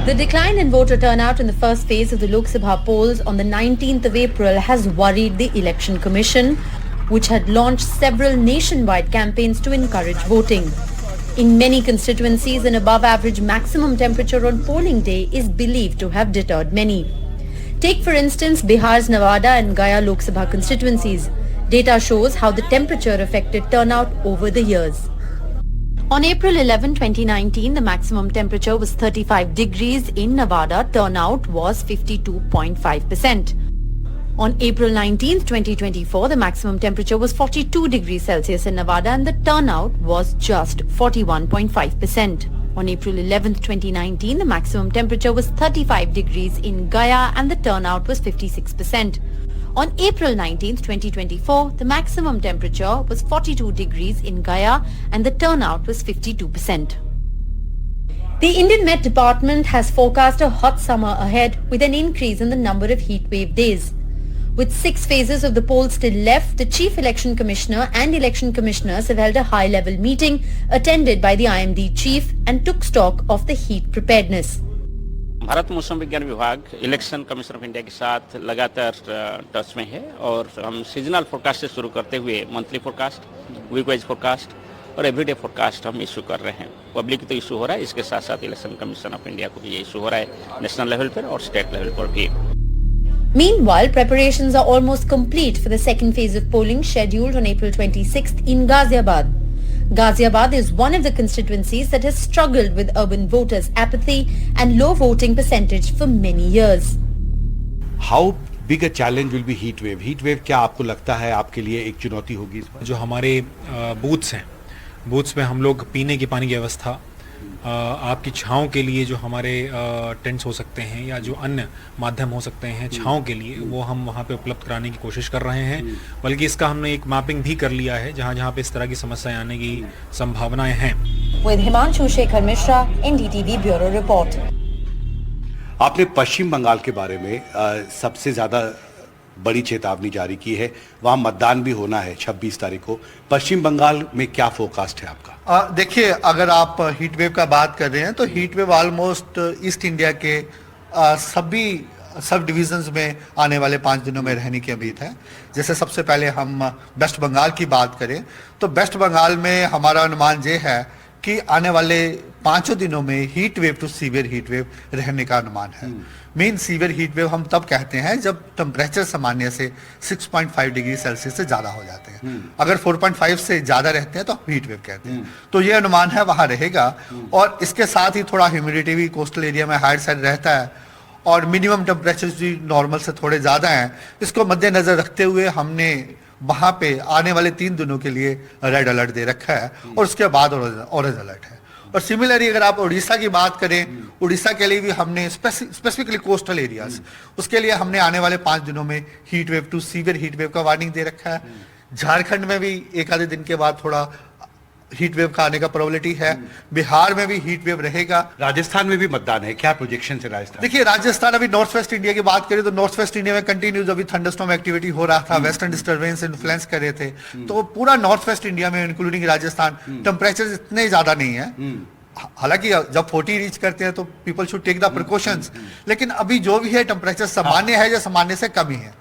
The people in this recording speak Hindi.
The decline in voter turnout in the first phase of the Lok Sabha polls on the 19th of April has worried the Election Commission, which had launched several nationwide campaigns to encourage voting. In many constituencies, an above-average maximum temperature on polling day is believed to have deterred many. Take, for instance, Bihar's Nevada and Gaya Lok Sabha constituencies. Data shows how the temperature affected turnout over the years. On April 11, 2019, the maximum temperature was 35 degrees in Nevada. Turnout was 52.5%. On April 19, 2024, the maximum temperature was 42 degrees Celsius in Nevada and the turnout was just 41.5%. On April 11, 2019, the maximum temperature was 35 degrees in Gaya and the turnout was 56%. On April 19, 2024, the maximum temperature was 42 degrees in Gaya and the turnout was 52%. The Indian Met Department has forecast a hot summer ahead with an increase in the number of heat wave days. With 6 phases of the poll still left, the Chief Election Commissioner and Election Commissioners have held a high-level meeting attended by the IMD Chief and took stock of the heat preparedness. Bharat मौसम विज्ञान विभाग इलेक्शन कमीशन ऑफ इंडिया के साथ लगातार टच में है और हम सीजनल फोरकास्ट से शुरू करते हुए monthly forecast, week wise forecast और एवरीडे फोरकास्ट हम इशू कर रहे हैं। पब्लिक तो इशू हो रहा है, इसके साथ साथ इलेक्शन कमीशन ऑफ इंडिया को भी ये इशू हो रहा है नेशनल लेवल पर और स्टेट लेवल पर भी। Meanwhile, preparations are almost complete for the second phase of polling scheduled on April 26th in Ghaziabad. Ghaziabad is one of the constituencies that has struggled with urban voters' apathy and low voting percentage for many years. How big a challenge will be heat wave? Heat wave क्या आपको लगता है आपके लिए एक चुनौती होगी? जो हमारे बूथ्स हैं, बूथ्स में हम लोग पीने की पानी की व्यवस्था, आपकी छाँव के लिए जो हमारे टेंट्स हो सकते हैं या जो अन्य माध्यम हो सकते हैं छाँव के लिए, वो हम वहाँ पे उपलब्ध कराने की कोशिश कर रहे हैं। बल्कि इसका हमने एक मैपिंग भी कर लिया है जहाँ जहाँ पे इस तरह की समस्याएं आने की संभावनाएं हैं। With Himanshu Shekhar Mishra, NDTV Bureau Report. आपने पश्चिम बंगाल के बारे में सबसे ज़्यादा बड़ी चेतावनी जारी की है। वहाँ मतदान भी होना है 26 तारीख को। पश्चिम बंगाल में क्या फोरकास्ट है आपका? देखिए, अगर आप हीट वेव का बात कर रहे हैं तो heat wave almost east India के सभी सब डिविजन्स में आने वाले 5 दिनों में रहने की उम्मीद है। जैसे सबसे पहले हम वेस्ट बंगाल की बात करें तो वेस्ट बंगाल में हमारा अनुमान ये है कि आने वाले 5 दिनों में heat wave to severe heat wave रहने का अनुमान है। मेन सीवियर हीट वेव हम तब कहते हैं जब टेम्परेचर सामान्य से 6.5 डिग्री सेल्सियस से ज़्यादा हो जाते हैं। अगर 4.5 से ज़्यादा रहते हैं तो हीट वेव कहते हैं। तो ये अनुमान है, वहाँ रहेगा। और इसके साथ ही थोड़ा ह्यूमिडिटी भी कोस्टल एरिया में हायर साइड रहता है और मिनिमम टेम्परेचर भी नॉर्मल से थोड़े ज़्यादा हैं। इसको मद्देनज़र रखते हुए हमने वहाँ पे आने वाले 3 दिनों के लिए रेड अलर्ट दे रखा है और उसके बाद ऑरेंज अलर्ट है। और सिमिलरली अगर आप उड़ीसा की बात करें, उड़ीसा के लिए भी हमने स्पेसिफिकली कोस्टल एरियाज, उसके लिए हमने आने वाले 5 दिनों में heat wave to severe heat wave का वार्निंग दे रखा है। झारखंड में भी एक आधे दिन के बाद थोड़ा हीट वेव का आने का प्रोबेबिलिटी है। बिहार में भी हीट वेव रहेगा। राजस्थान में भी मतदान है, क्या प्रोजेक्शन है राजस्थान? देखिए, राजस्थान अभी नॉर्थ वेस्ट इंडिया की बात करें तो नॉर्थ वेस्ट इंडिया में कंटिन्यूज अभी थंडरस्टॉर्म एक्टिविटी हो रहा था, वेस्टर्न डिस्टर्बेंस इन्फ्लुएंस कर रहे थे। तो पूरा नॉर्थ वेस्ट इंडिया में इंक्लूडिंग राजस्थान टेम्परेचर इतने ज्यादा नहीं है। हालांकि जब 40 रीच करते हैं तो people should take the precautions, लेकिन अभी जो भी है टेम्परेचर सामान्य है या सामान्य से कम ही है।